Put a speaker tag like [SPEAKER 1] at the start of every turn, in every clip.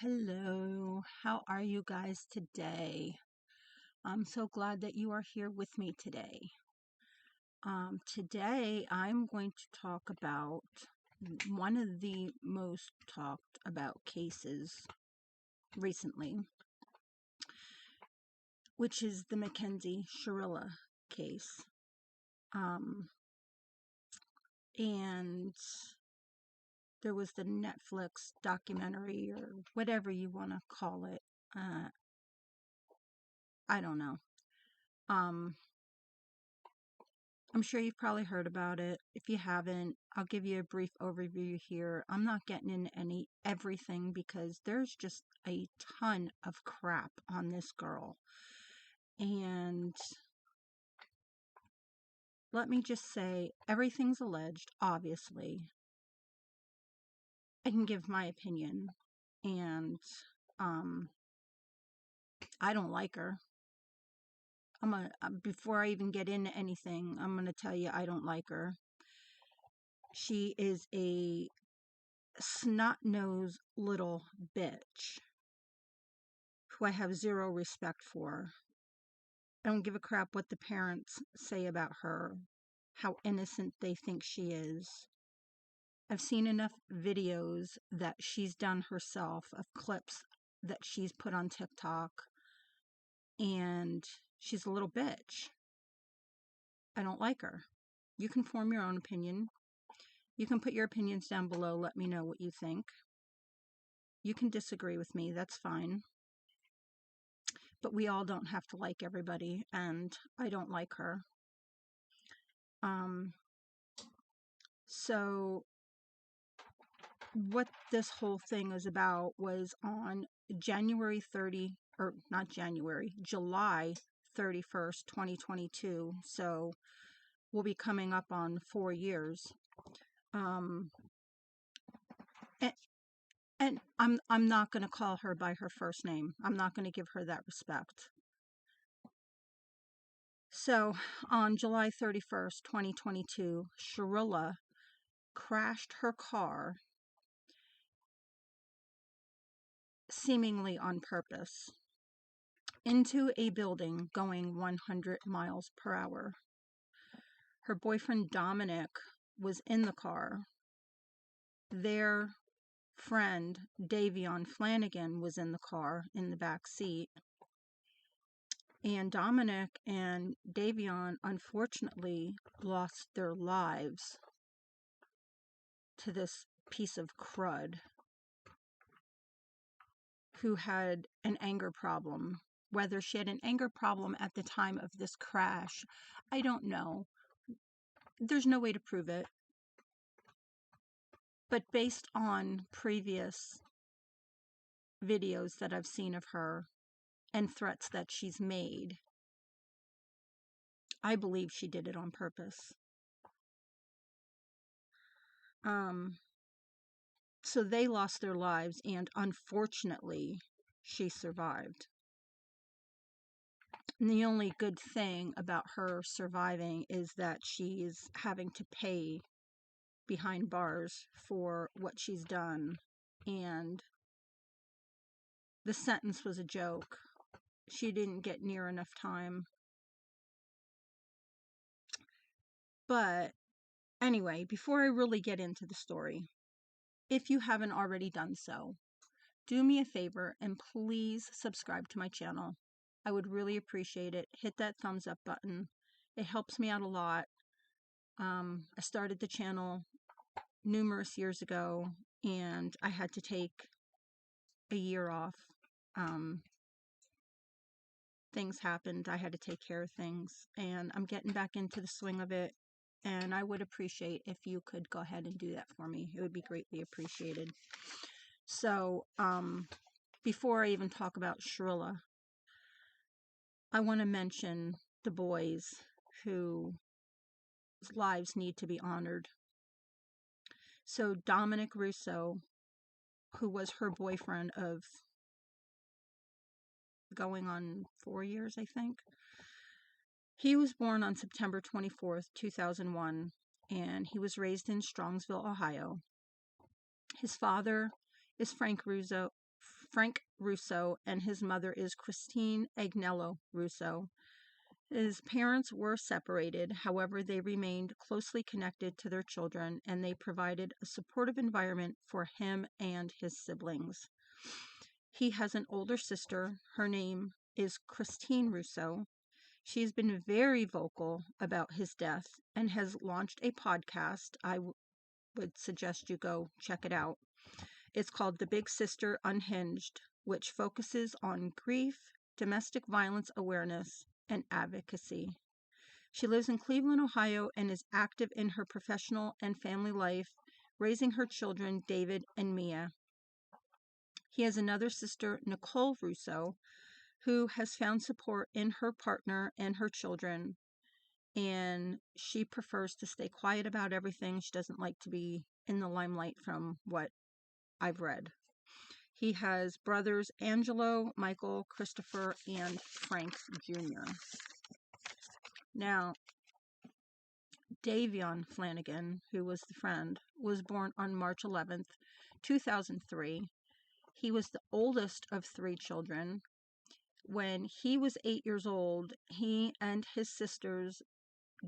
[SPEAKER 1] Hello. How are you guys today? I'm so glad that you are here with me today. Today I'm going to talk about one of the most talked about cases recently, which is the Mackenzie Shirilla case. And there was the Netflix documentary or whatever you want to call it. I don't know. I'm sure you've probably heard about it. If you haven't, I'll give you a brief overview here. I'm not getting into everything because there's just a ton of crap on this girl. And let me just say, everything's alleged, obviously. I can give my opinion. And I don't like her. Before I even get into anything, I'm going to tell you I don't like her. She is a snot-nosed little bitch who I have zero respect for. I don't give a crap what the parents say about her, how innocent they think she is. I've seen enough videos that she's done herself of clips that she's put on TikTok, and she's a little bitch. I don't like her. You can form your own opinion. You can put your opinions down below. Let me know what you think. You can disagree with me. That's fine. But we all don't have to like everybody, and I don't like her. So what this whole thing is about was on July 31st, 2022. So we'll be coming up on 4 years. And I'm not going to call her by her first name. I'm not going to give her that respect. So on July 31st, 2022, Shirilla crashed her car seemingly on purpose into a building going 100 miles per hour. Her boyfriend Dominic was in the car. Their friend Davion Flanagan was in the car in the back seat. And Dominic and Davion unfortunately lost their lives to this piece of crud who had an anger problem. Whether she had an anger problem at the time of this crash, I don't know. There's no way to prove it. But based on previous videos that I've seen of her and threats that she's made, I believe she did it on purpose. So they lost their lives, and unfortunately, she survived. And the only good thing about her surviving is that she's having to pay behind bars for what she's done. And the sentence was a joke. She didn't get near enough time. But anyway, before I really get into the story, if you haven't already done so, do me a favor and please subscribe to my channel. I would really appreciate it. Hit that thumbs up button. It helps me out a lot. I started the channel numerous years ago, and I had to take a year off. Things happened. I had to take care of things, and I'm getting back into the swing of it, and I would appreciate if you could go ahead and do that for me. It would be greatly appreciated. So, before I even talk about Shirilla, I want to mention the boys whose lives need to be honored. So Dominic Russo, who was her boyfriend of going on 4 years, I think. He was born on September 24th, 2001, and he was raised in Strongsville, Ohio. His father is Frank Russo, Frank Russo, and his mother is Christine Agnello Russo. His parents were separated, however, they remained closely connected to their children, and they provided a supportive environment for him and his siblings. He has an older sister. Her name is Christine Russo. She's been very vocal about his death and has launched a podcast. I would suggest you go check it out. It's called The Big Sister Unhinged, which focuses on grief, domestic violence awareness, and advocacy. She lives in Cleveland, Ohio, and is active in her professional and family life, raising her children, David and Mia. He has another sister, Nicole Russo, who has found support in her partner and her children, and she prefers to stay quiet about everything. She doesn't like to be in the limelight from what I've read. He has brothers Angelo, Michael, Christopher, and Frank Jr. Now, Davion Flanagan, who was the friend, was born on March 11th, 2003. He was the oldest of 3 children. When he was 8 years old, he and his sisters,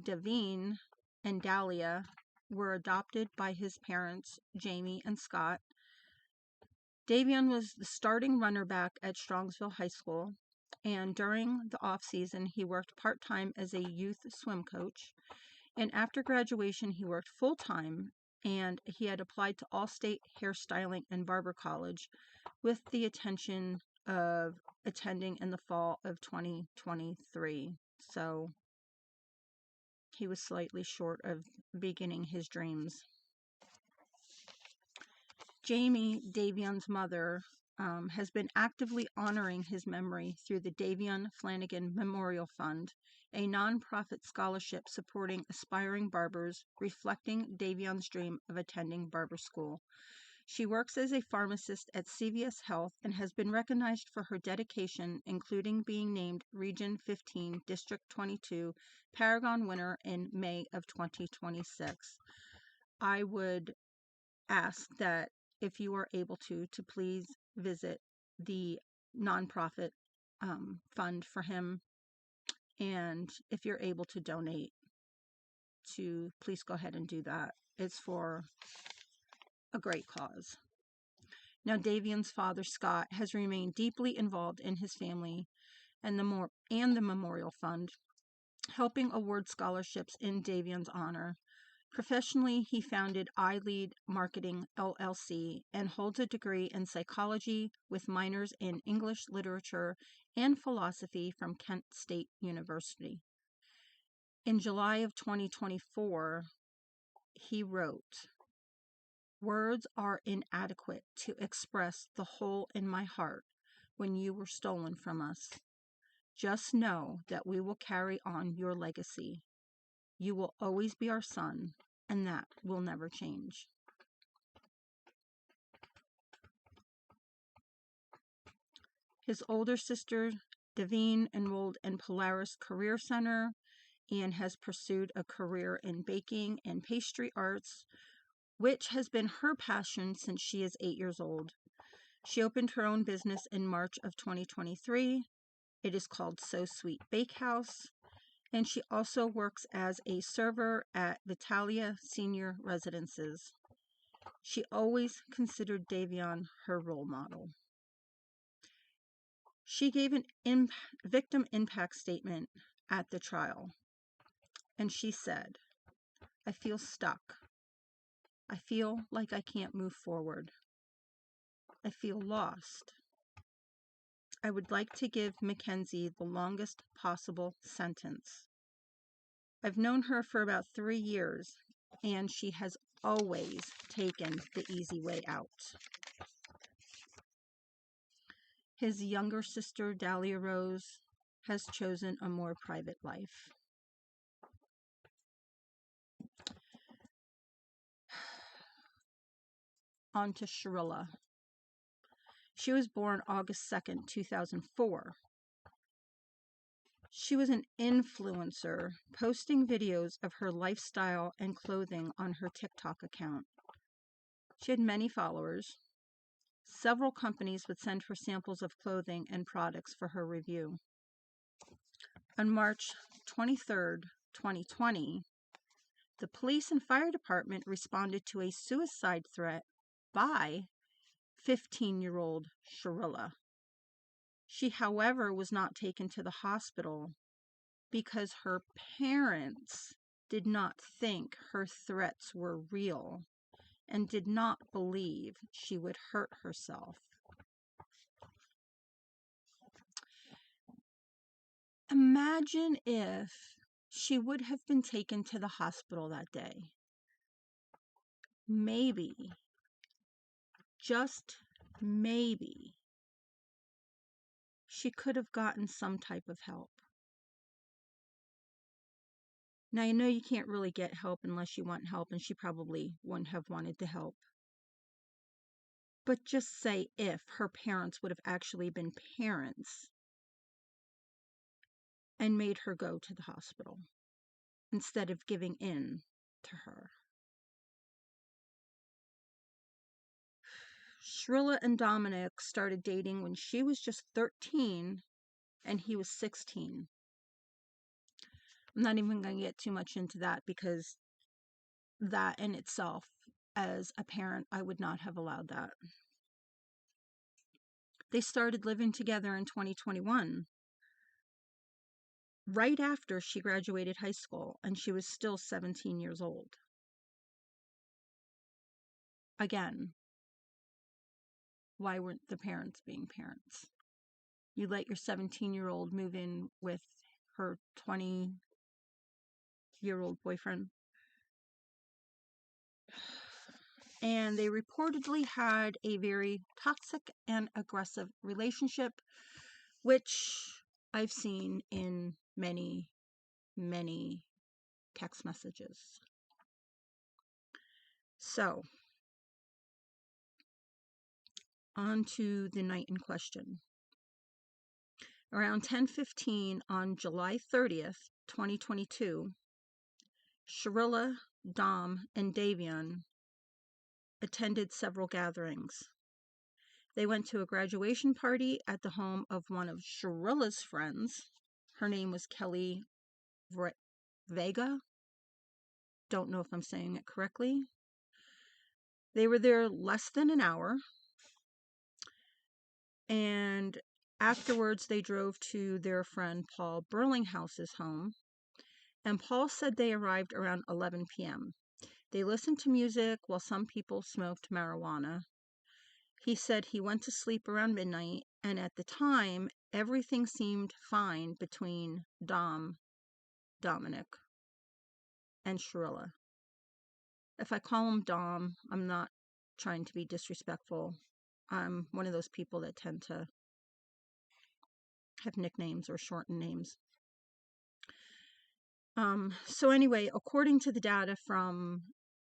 [SPEAKER 1] Davine and Dahlia, were adopted by his parents, Jamie and Scott. Davion was the starting runner back at Strongsville High School, and during the off-season, he worked part-time as a youth swim coach. And after graduation, he worked full-time, and he had applied to All-State Hairstyling and Barber College with the intention of attending in the fall of 2023. So he was slightly short of beginning his dreams. Jamie, Davion's mother, has been actively honoring his memory through the Davion Flanagan Memorial Fund, a nonprofit scholarship supporting aspiring barbers, reflecting Davion's dream of attending barber school. She works as a pharmacist at CVS Health and has been recognized for her dedication, including being named Region 15, District 22 Paragon winner in May of 2026. I would ask that if you are able to please visit the nonprofit fund for him, and if you're able to donate, to please go ahead and do that. It's for a great cause. Now, Davion's father, Scott, has remained deeply involved in his family and the Memorial Fund, helping award scholarships in Davion's honor. Professionally, he founded iLead Marketing LLC and holds a degree in psychology with minors in English literature and philosophy from Kent State University. In July of 2024, he wrote, "Words are inadequate to express the hole in my heart when you were stolen from us. Just know that we will carry on your legacy. You will always be our son, and that will never change." His older sister, Davine, enrolled in Polaris Career Center and has pursued a career in baking and pastry arts, which has been her passion since she is 8 years old. She opened her own business in March of 2023. It is called So Sweet Bakehouse, and she also works as a server at Vitalia Senior Residences. She always considered Davion her role model. She gave an victim impact statement at the trial, and she said, "I feel stuck. I feel like I can't move forward. I feel lost. I would like to give Mackenzie the longest possible sentence. I've known her for about 3 years, and she has always taken the easy way out." His younger sister, Dahlia Rose, has chosen a more private life. On to Shirilla. She was born August 2nd, 2004. She was an influencer, posting videos of her lifestyle and clothing on her TikTok account. She had many followers. Several companies would send her samples of clothing and products for her review. On March 23rd, 2020, the police and fire department responded to a suicide threat by 15-year-old Shirilla. She, however, was not taken to the hospital because her parents did not think her threats were real and did not believe she would hurt herself. Imagine if she would have been taken to the hospital that day. Maybe, just maybe, she could have gotten some type of help. Now, you know you can't really get help unless you want help, and she probably wouldn't have wanted to help. But just say if her parents would have actually been parents and made her go to the hospital instead of giving in to her. Shirilla and Dominic started dating when she was just 13 and he was 16. I'm not even going to get too much into that because that in itself, as a parent, I would not have allowed that. They started living together in 2021, right after she graduated high school, and she was still 17 years old. Again, why weren't the parents being parents? You let your 17-year-old move in with her 20-year-old boyfriend. And they reportedly had a very toxic and aggressive relationship, which I've seen in many, many text messages. So, on to the night in question. Around 10:15 on July 30th, 2022, Shirilla, Dom, and Davion attended several gatherings. They went to a graduation party at the home of one of Shirilla's friends. Her name was Kelly Vega. Don't know if I'm saying it correctly. They were there less than an hour. And afterwards, they drove to their friend Paul Burlinghouse's home. And Paul said they arrived around 11 p.m. They listened to music while some people smoked marijuana. He said he went to sleep around midnight, and at the time, everything seemed fine between Dominic, and Shirilla. If I call him Dom, I'm not trying to be disrespectful. I'm one of those people that tend to have nicknames or shortened names. So anyway, according to the data from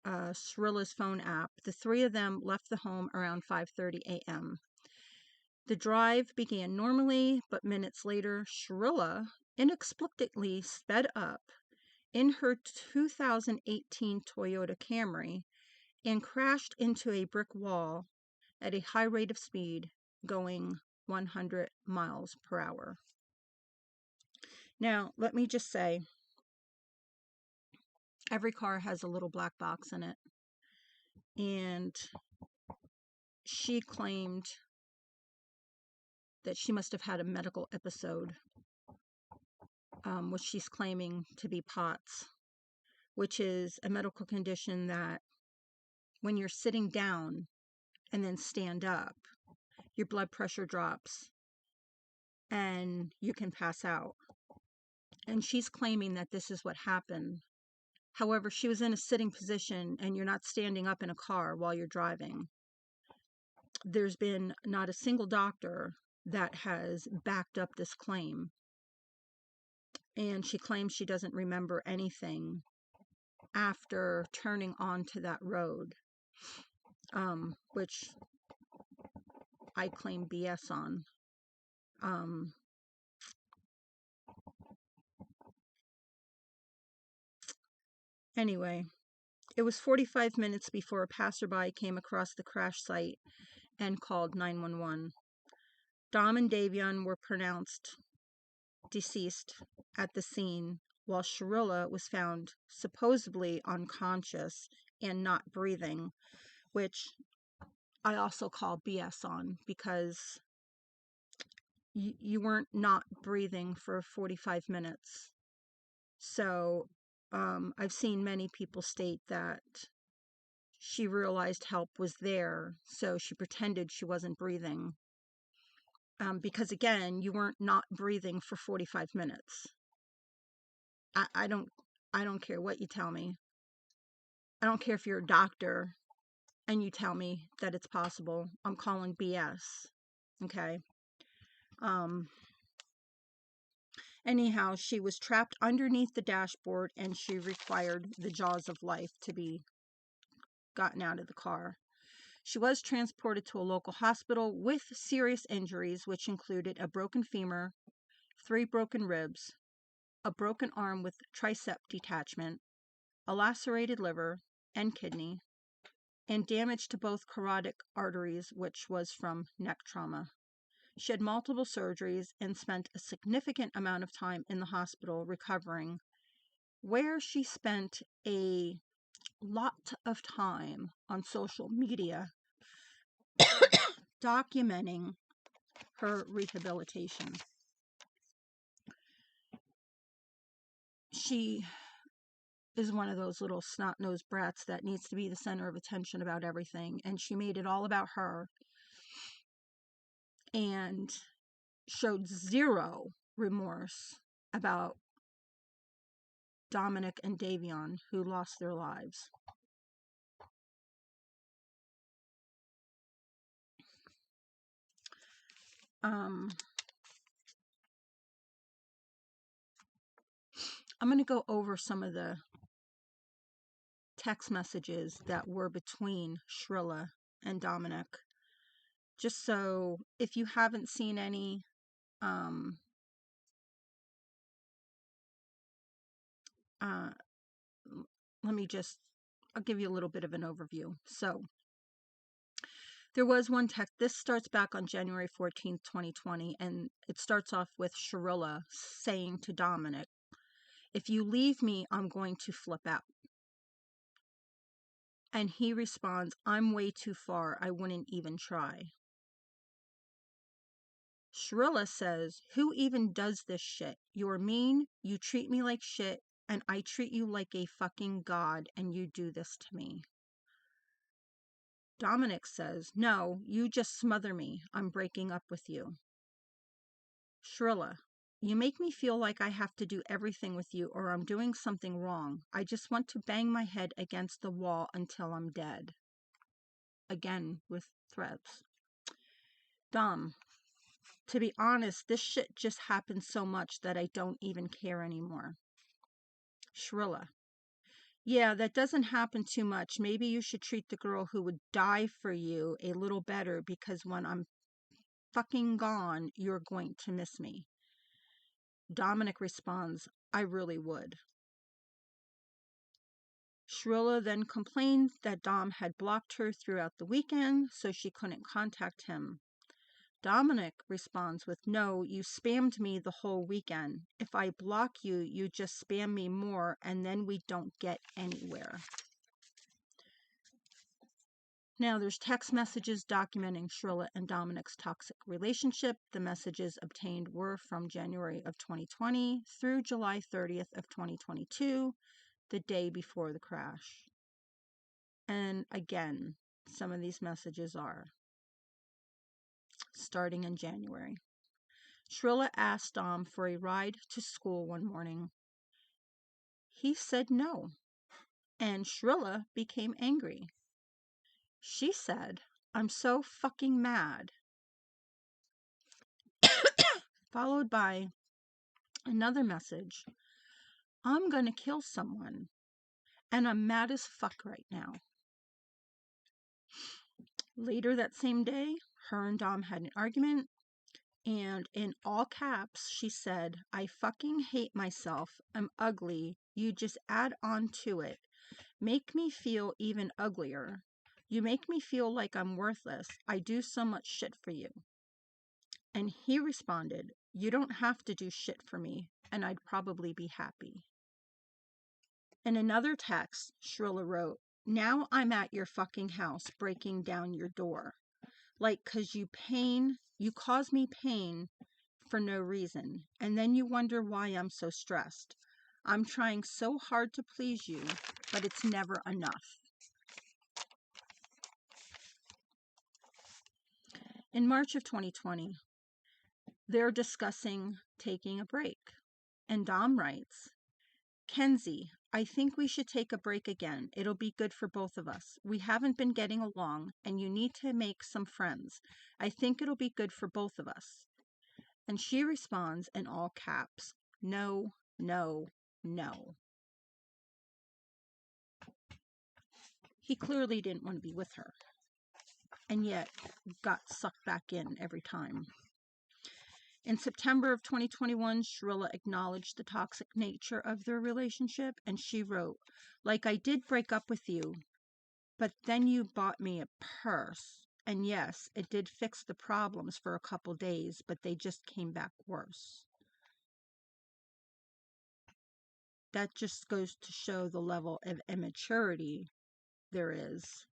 [SPEAKER 1] Shirilla's phone app, the three of them left the home around 5:30 a.m. The drive began normally, but minutes later, Shirilla inexplicably sped up in her 2018 Toyota Camry and crashed into a brick wall at a high rate of speed, going 100 miles per hour. Now, let me just say, every car has a little black box in it, and she claimed that she must have had a medical episode, which she's claiming to be POTS, which is a medical condition that when you're sitting down and then stand up, your blood pressure drops and you can pass out. And she's claiming that this is what happened. However, she was in a sitting position, and you're not standing up in a car while you're driving. There's been not a single doctor that has backed up this claim. And she claims she doesn't remember anything after turning onto that road, which I claim BS on. Anyway, it was 45 minutes before a passerby came across the crash site and called 911. Dom and Davion were pronounced deceased at the scene, while Shirilla was found supposedly unconscious and not breathing, which I also call BS on, because you weren't not breathing for 45 minutes. So I've seen many people state that she realized help was there, so she pretended she wasn't breathing. Because again, you weren't not breathing for 45 minutes. I don't care what you tell me. I don't care if you're a doctor and you tell me that it's possible. I'm calling BS. Okay. Anyhow, she was trapped underneath the dashboard and she required the jaws of life to be gotten out of the car. She was transported to a local hospital with serious injuries, which included a broken femur, 3 broken ribs, a broken arm with tricep detachment, a lacerated liver and kidney, and damage to both carotid arteries, which was from neck trauma. She had multiple surgeries and spent a significant amount of time in the hospital recovering, where she spent a lot of time on social media documenting her rehabilitation. She is one of those little snot-nosed brats that needs to be the center of attention about everything, and she made it all about her and showed zero remorse about Dominic and Davion, who lost their lives. I'm going to go over some of the text messages that were between Shirilla and Dominic, just so if you haven't seen any, I'll give you a little bit of an overview. So there was one text. This starts back on January 14th, 2020, and it starts off with Shirilla saying to Dominic, "If you leave me, I'm going to flip out." And he responds, "I'm way too far. I wouldn't even try." Shirilla says, "Who even does this shit? You're mean, you treat me like shit, and I treat you like a fucking god, and you do this to me." Dominic says, "No, you just smother me. I'm breaking up with you." Shirilla, "You make me feel like I have to do everything with you or I'm doing something wrong. I just want to bang my head against the wall until I'm dead." Again, with threats. Dom, "To be honest, this shit just happens so much that I don't even care anymore." Shirilla, "Yeah, that doesn't happen too much. Maybe you should treat the girl who would die for you a little better, because when I'm fucking gone, you're going to miss me." Dominic responds, "I really would." Shirilla then complained that Dom had blocked her throughout the weekend, so she couldn't contact him. Dominic responds with, "No, you spammed me the whole weekend. If I block you, you just spam me more, and then we don't get anywhere." Now, there's text messages documenting Shirilla and Dominic's toxic relationship. The messages obtained were from January of 2020 through July 30th of 2022, the day before the crash. And again, some of these messages are starting in January. Shirilla asked Dom for a ride to school one morning. He said no, and Shirilla became angry. She said, "I'm so fucking mad." Followed by another message, "I'm gonna kill someone, and I'm mad as fuck right now." Later that same day, her and Dom had an argument, and in all caps, she said, "I fucking hate myself. I'm ugly. You just add on to it. Make me feel even uglier. You make me feel like I'm worthless. I do so much shit for you. And he responded, you don't have to do shit for me, and I'd probably be happy. In another text, Shirilla wrote, now I'm at your fucking house breaking down your door. Like, 'cause you cause me pain for no reason, and then you wonder why I'm so stressed. I'm trying so hard to please you, but it's never enough. In March of 2020, they're discussing taking a break, and Dom writes, Kenzie, I think we should take a break again. It'll be good for both of us. We haven't been getting along, and you need to make some friends. I think it'll be good for both of us. And she responds in all caps, no, no, no. He clearly didn't want to be with her, and yet got sucked back in every time. In September of 2021, Shirilla acknowledged the toxic nature of their relationship, and she wrote, like, I did break up with you, but then you bought me a purse. And yes, it did fix the problems for a couple days, but they just came back worse. That just goes to show the level of immaturity there is.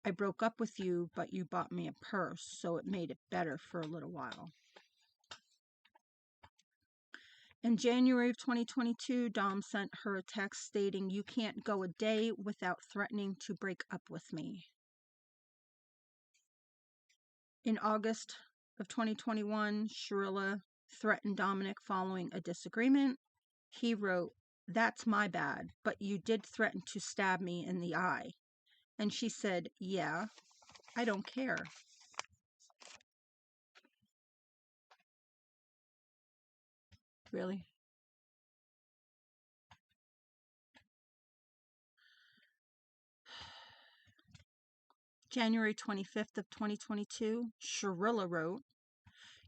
[SPEAKER 1] I broke up with you, but you bought me a purse, so it made it better for a little while. In January of 2022, Dom sent her a text stating, you can't go a day without threatening to break up with me. In August of 2021, Shirilla threatened Dominic following a disagreement. He wrote, that's my bad, but you did threaten to stab me in the eye. And she said, yeah, I don't care. Really? January 25th of 2022, Shirilla wrote,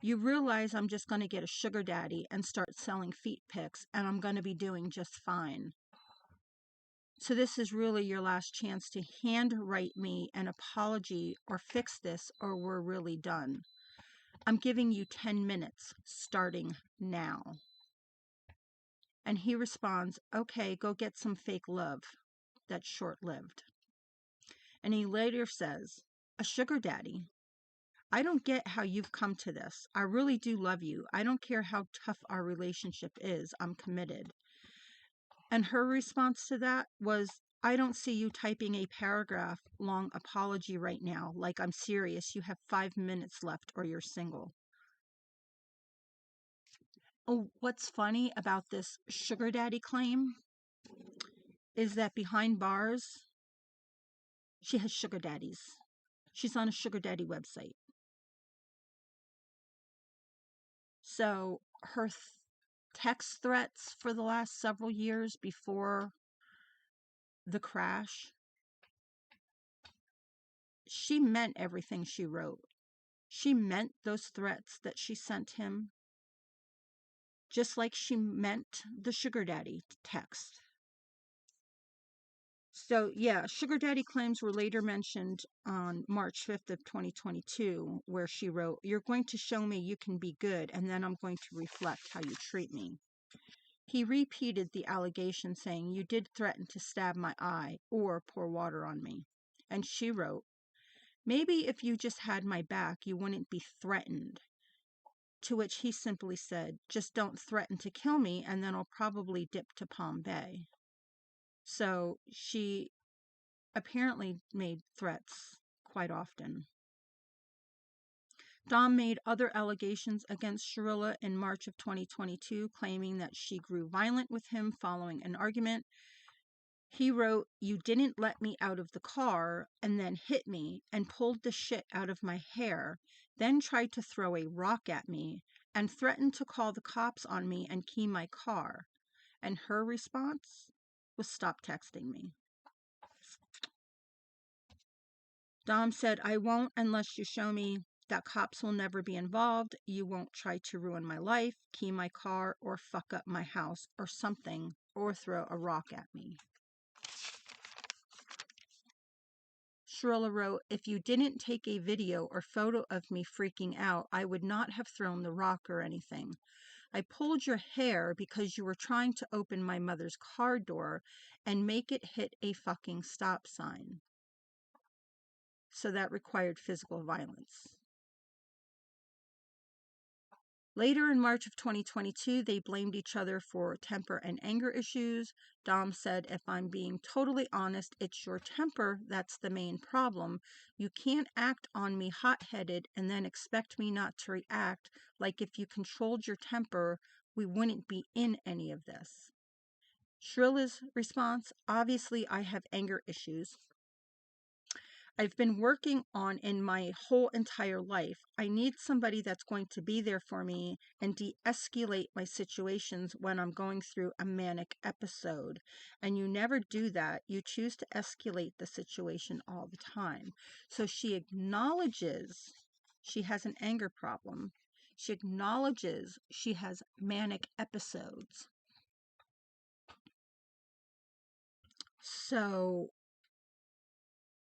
[SPEAKER 1] you realize I'm just going to get a sugar daddy and start selling feet pics, and I'm going to be doing just fine. So this is really your last chance to handwrite me an apology or fix this, or we're really done. I'm giving you 10 minutes, starting now. And he responds, okay, go get some fake love. That's short-lived. And he later says, a sugar daddy? I don't get how you've come to this. I really do love you. I don't care how tough our relationship is. I'm committed. And her response to that was, I don't see you typing a paragraph-long apology right now. Like, I'm serious. You have 5 minutes left or you're single. Oh, what's funny about this sugar daddy claim is that behind bars, she has sugar daddies. She's on a sugar daddy website. So her text threats for the last several years before the crash, she meant everything she wrote. She meant those threats that she sent him, just like she meant the sugar daddy text. So yeah, sugar daddy claims were later mentioned on March 5th of 2022, where she wrote, you're going to show me you can be good, and then I'm going to reflect how you treat me. He repeated the allegation, saying, you did threaten to stab my eye or pour water on me. And she wrote, maybe if you just had my back, you wouldn't be threatened. To which he simply said, just don't threaten to kill me, and then I'll probably dip to Palm Bay. So she apparently made threats quite often. Dom made other allegations against Shirilla in March of 2022, claiming that she grew violent with him following an argument. He wrote, you didn't let me out of the car and then hit me and pulled the shit out of my hair, then tried to throw a rock at me and threatened to call the cops on me and key my car. And her response was, stop texting me. Dom said, I won't unless you show me that cops will never be involved. You won't try to ruin my life, key my car, or fuck up my house or something, or throw a rock at me. Shirilla wrote, "If you didn't take a video or photo of me freaking out, I would not have thrown the rock or anything. I pulled your hair because you were trying to open my mother's car door and make it hit a fucking stop sign. So that required physical violence." Later in March of 2022, they blamed each other for temper and anger issues. Dom said, "If I'm being totally honest, it's your temper that's the main problem. You can't act on me hot-headed and then expect me not to react. Like if you controlled your temper, we wouldn't be in any of this." Shrilla's response, "Obviously, I have anger issues I've been working on in my whole entire life. I need somebody that's going to be there for me and de-escalate my situations when I'm going through a manic episode. And you never do that. You choose to escalate the situation all the time." So she acknowledges she has an anger problem. She acknowledges she has manic episodes. So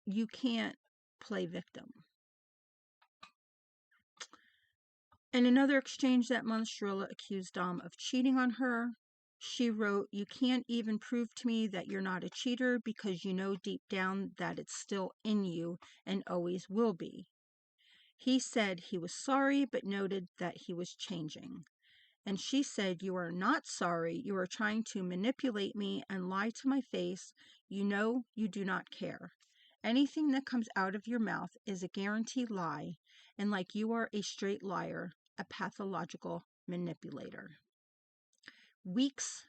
[SPEAKER 1] you can't play victim. In another exchange that month, Shirilla accused Dom of cheating on her. She wrote, "You can't even prove to me that you're not a cheater because you know deep down that it's still in you and always will be." He said he was sorry, but noted that he was changing. And she said, "You are not sorry. You are trying to manipulate me and lie to my face. You know you do not care. Anything that comes out of your mouth is a guaranteed lie, and like you are a straight liar, a pathological manipulator." Weeks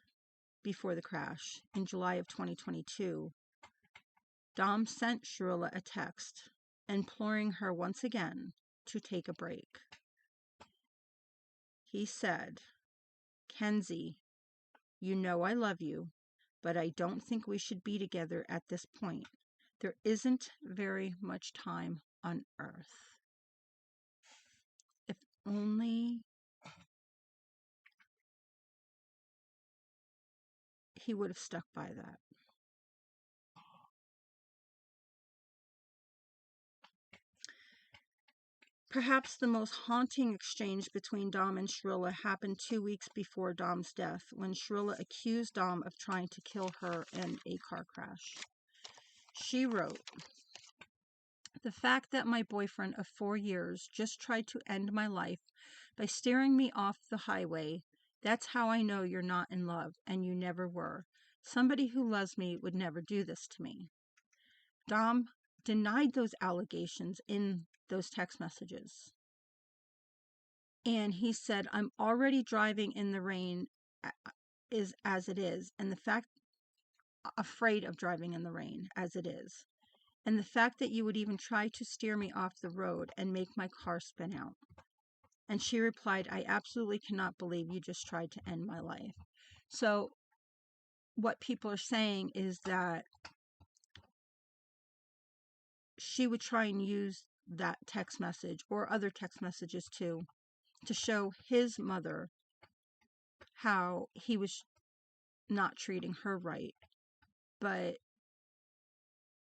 [SPEAKER 1] before the crash, in July of 2022, Dom sent Shirilla a text imploring her once again to take a break. He said, "Kenzie, you know I love you, but I don't think we should be together at this point. There isn't very much time on earth." If only he would have stuck by that. Perhaps the most haunting exchange between Dom and Shirilla happened 2 weeks before Dom's death, when Shirilla accused Dom of trying to kill her in a car crash. She wrote, "The fact that my boyfriend of 4 years just tried to end my life by steering me off the highway, that's how I know you're not in love, and you never were. Somebody who loves me would never do this to me." Dom denied those allegations in those text messages. And he said, "I'm already driving in the rain is as it is, and the fact afraid of driving in the rain as it is. And the fact that you would even try to steer me off the road and make my car spin out." And she replied, "I absolutely cannot believe you just tried to end my life." So what people are saying is that she would try and use that text message or other text messages too to show his mother how he was not treating her right. But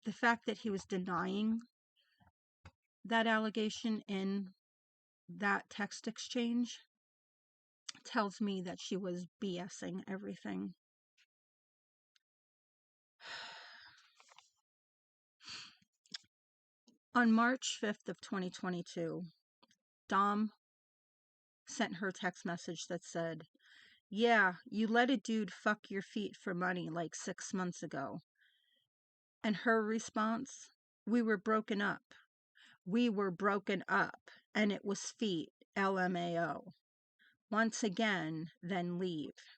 [SPEAKER 1] the fact that he was denying that allegation in that text exchange tells me that she was BSing everything. On March 5th of 2022, Dom sent her a text message that said, "Yeah, you let a dude fuck your feet for money like 6 months ago." And her response, "We were broken up. We were broken up, and it was feet, LMAO. Once again, then leave."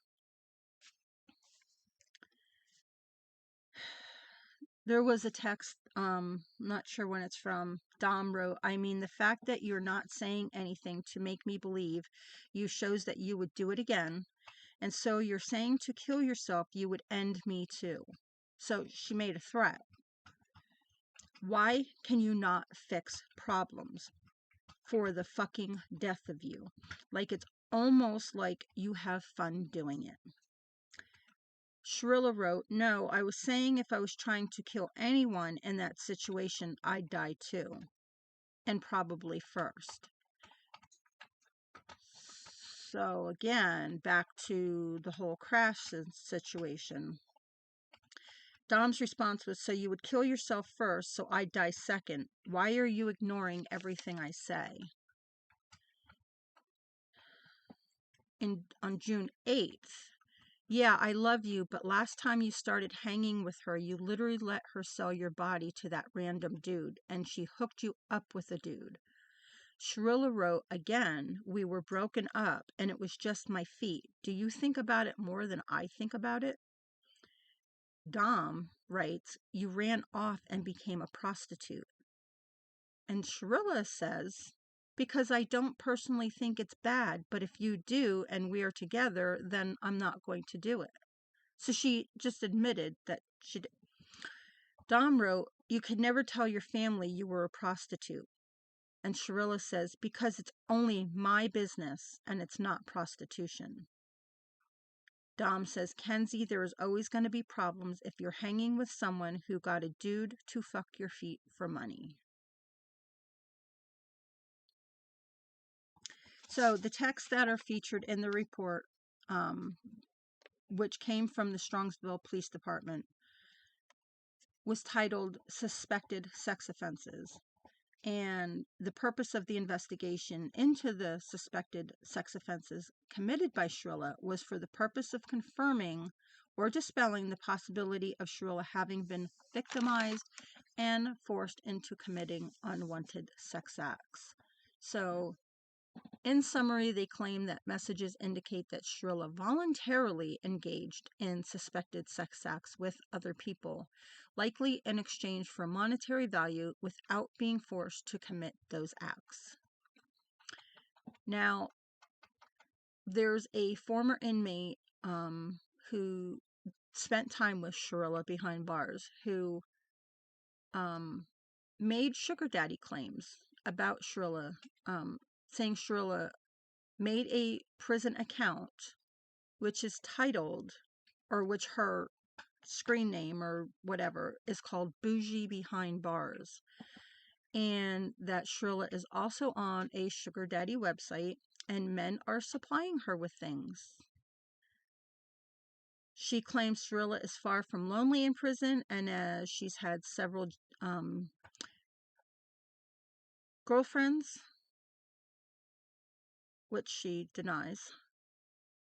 [SPEAKER 1] There was a text, not sure when it's from. Dom wrote, "I mean, the fact that you're not saying anything to make me believe you shows that you would do it again. And so you're saying to kill yourself, you would end me too." So she made a threat. "Why can you not fix problems for the fucking death of you? Like it's almost like you have fun doing it." Shirilla wrote, "No, I was saying if I was trying to kill anyone in that situation, I'd die too. And probably first." So again, back to the whole crash situation. Dom's response was, "So you would kill yourself first, so I'd die second. Why are you ignoring everything I say?" On June 8th, "Yeah, I love you, but last time you started hanging with her, you literally let her sell your body to that random dude, and she hooked you up with a dude." Shirilla wrote, "Again, we were broken up, and it was just my feet. Do you think about it more than I think about it?" Dom writes, "You ran off and became a prostitute." And Shirilla says, "Because I don't personally think it's bad, but if you do and we are together, then I'm not going to do it." So she just admitted that she did. Dom wrote, "You could never tell your family you were a prostitute." And Shirilla says, "Because it's only my business and it's not prostitution." Dom says, "Kenzie, there is always going to be problems if you're hanging with someone who got a dude to fuck your feet for money." So the texts that are featured in the report, which came from the Strongsville Police Department, was titled "Suspected Sex Offenses." And the purpose of the investigation into the suspected sex offenses committed by Shirilla was for the purpose of confirming or dispelling the possibility of Shirilla having been victimized and forced into committing unwanted sex acts. So, in summary, they claim that messages indicate that Shirilla voluntarily engaged in suspected sex acts with other people, likely in exchange for monetary value, without being forced to commit those acts. Now, there's a former inmate who spent time with Shirilla behind bars, who made sugar daddy claims about Shirilla, saying Shirilla made a prison account which is titled, or which her screen name or whatever is called Bougie Behind Bars, and that Shirilla is also on a sugar daddy website and men are supplying her with things. She claims Shirilla is far from lonely in prison, and as she's had several girlfriends, which she denies.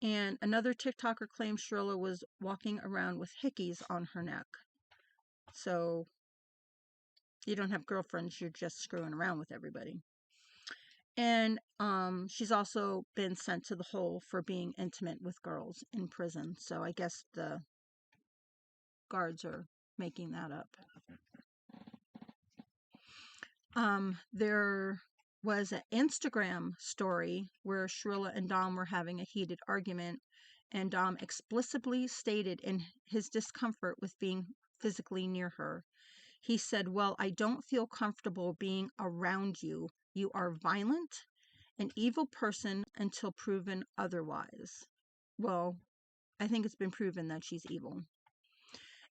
[SPEAKER 1] And another TikToker claims Shirilla was walking around with hickeys on her neck. So you don't have girlfriends, you're just screwing around with everybody. And she's also been sent to the hole for being intimate with girls in prison. So I guess the guards are making that up. There was an Instagram story where Shirilla and Dom were having a heated argument, and Dom explicitly stated in his discomfort with being physically near her. He said, "Well, I don't feel comfortable being around you. You are violent, an evil person until proven otherwise." Well, I think it's been proven that she's evil.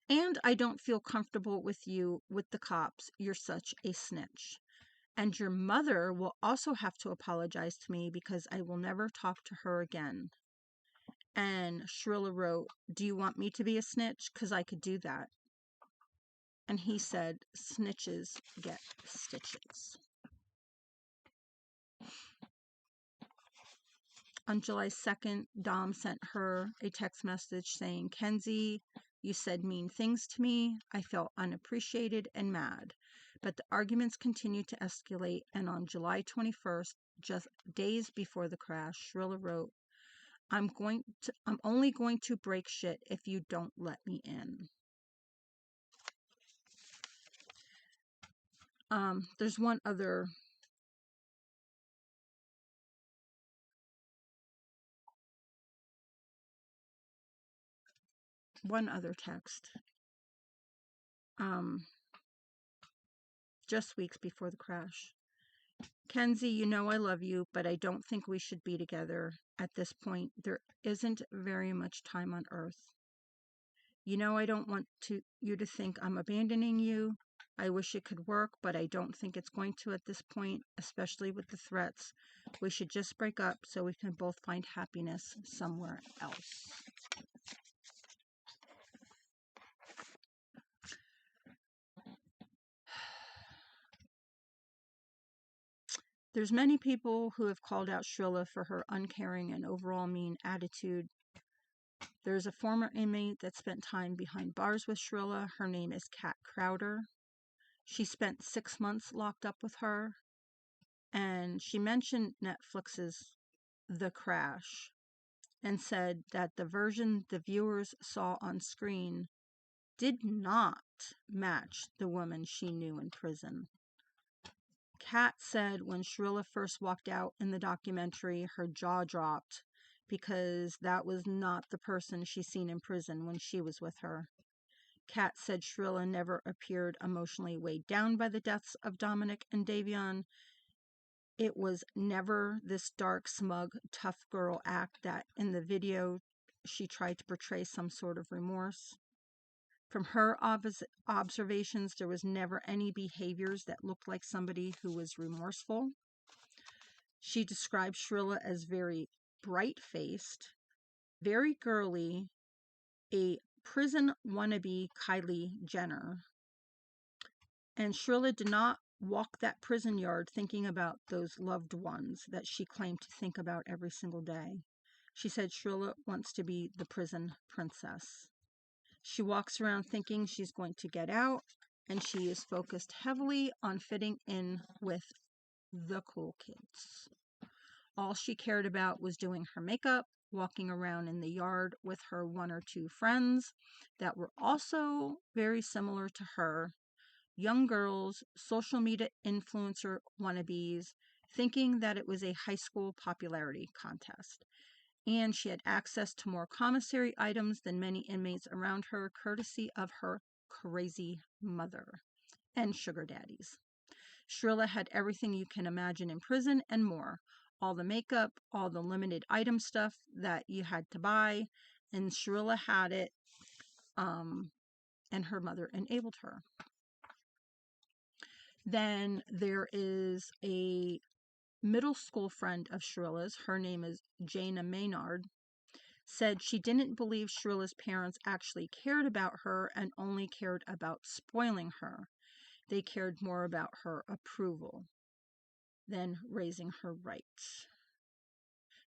[SPEAKER 1] "And I don't feel comfortable with you with the cops. You're such a snitch. And your mother will also have to apologize to me because I will never talk to her again." And Shirilla wrote, "Do you want me to be a snitch? Because I could do that." And he said, "Snitches get stitches." On July 2nd, Dom sent her a text message saying, "Kenzie, you said mean things to me. I felt unappreciated and mad." But the arguments continued to escalate, and on July 21st, just days before the crash, Shirilla wrote, I'm only going to break shit if you don't let me in." There's one other text. Just weeks before the crash. "Kenzie, you know I love you, but I don't think we should be together. At this point, there isn't very much time on earth. I don't want you to think I'm abandoning you. I wish it could work, but I don't think it's going to at this point, especially with the threats. We should just break up so we can both find happiness somewhere else. There's many people who have called out Shirilla for her uncaring and overall mean attitude. There's a former inmate that spent time behind bars with Shirilla. Her name is Kat Crowder. She spent 6 months locked up with her, and she mentioned Netflix's The Crash and said that the version the viewers saw on screen did not match the woman she knew in prison. Kat said when Shirilla first walked out in the documentary, her jaw dropped because that was not the person she seen in prison when she was with her. Kat said Shirilla never appeared emotionally weighed down by the deaths of Dominic and Davion. It was never this dark, smug, tough girl act that in the video she tried to portray some sort of remorse. From her observations, there was never any behaviors that looked like somebody who was remorseful. She described Shirilla as very bright-faced, very girly, a prison wannabe Kylie Jenner. And Shirilla did not walk that prison yard thinking about those loved ones that she claimed to think about every single day. She said Shirilla wants to be the prison princess. She walks around thinking she's going to get out, and she is focused heavily on fitting in with the cool kids. All she cared about was doing her makeup, walking around in the yard with her 1 or 2 friends that were also very similar to her, young girls, social media influencer wannabes, thinking that it was a high school popularity contest. And she had access to more commissary items than many inmates around her, courtesy of her crazy mother and sugar daddies. Shirilla had everything you can imagine in prison and more. All the makeup, all the limited item stuff that you had to buy, and Shirilla had it, and her mother enabled her. Then there is a middle school friend of Shirilla's, her name is Jana Maynard, said she didn't believe Shirilla's parents actually cared about her and only cared about spoiling her. They cared more about her approval than raising her right.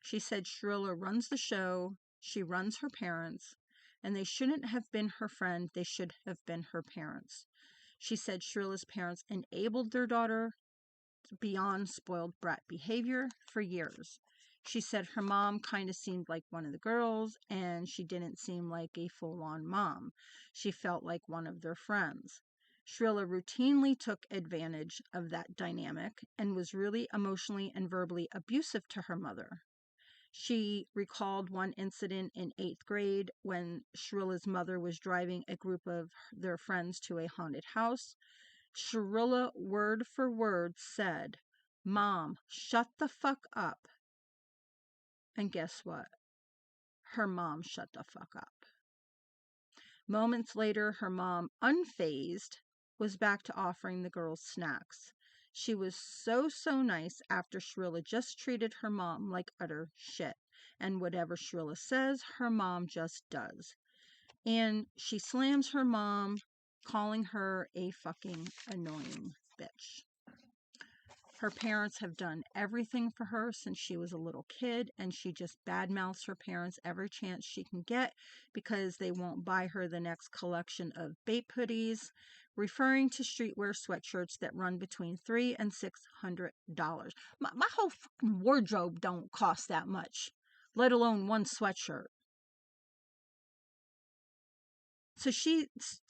[SPEAKER 1] She said Shirilla runs the show, she runs her parents, and they shouldn't have been her friend, they should have been her parents. She said Shirilla's parents enabled their daughter beyond spoiled brat behavior for years. She said her mom kind of seemed like one of the girls, and she didn't seem like a full-on mom. She felt like one of their friends. Shirilla routinely took advantage of that dynamic and was really emotionally and verbally abusive to her mother. She recalled one incident in 8th grade when Shirilla's mother was driving a group of their friends to a haunted house. Shirilla, word for word, said, "Mom, shut the fuck up." And guess what? Her mom shut the fuck up. Moments later, her mom, unfazed, was back to offering the girls snacks. She was so nice after Shirilla just treated her mom like utter shit. And whatever Shirilla says, her mom just does. And she slams her mom, calling her a fucking annoying bitch. Her parents have done everything for her since she was a little kid, and she just badmouths her parents every chance she can get because they won't buy her the next collection of Bape hoodies, referring to streetwear sweatshirts that run between $300 and $600. My whole fucking wardrobe don't cost that much, let alone one sweatshirt. So